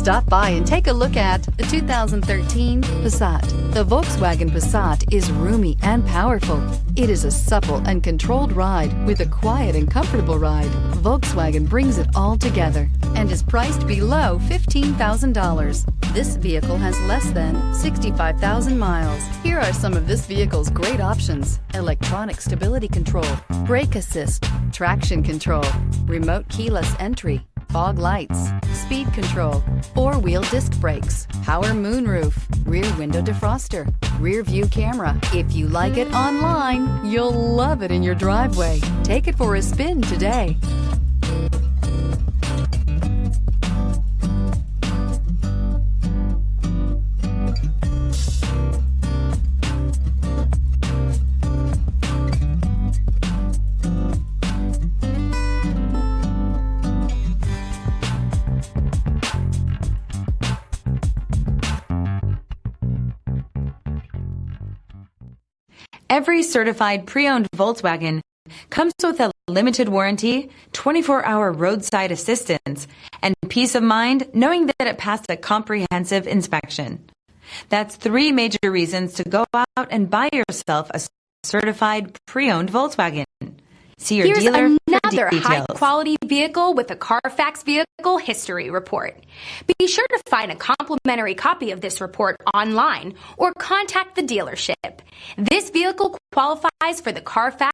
Stop by and take a look at the 2013 Passat. The Volkswagen Passat is roomy and powerful. It is a supple and controlled ride with a quiet and comfortable ride. Volkswagen brings it all together and is priced below $15,000. This vehicle has less than 65,000 miles. Here are some of this vehicle's great options: electronic stability control, brake assist, traction control, remote keyless entry, fog lights, speed control, four-wheel disc brakes, power moonroof, rear window defroster, rear view camera. If you like it online, you'll love it in your driveway. Take it for a spin today. Every certified pre-owned Volkswagen comes with a limited warranty, 24-hour roadside assistance, and peace of mind knowing that it passed a comprehensive inspection. That's 3 major reasons to go out and buy yourself a certified pre-owned Volkswagen. See your Here's dealer another for details. high-quality vehicle with a Carfax Vehicle History Report. Be sure to find a complimentary copy of this report online or contact the dealership. This vehicle qualifies for the Carfax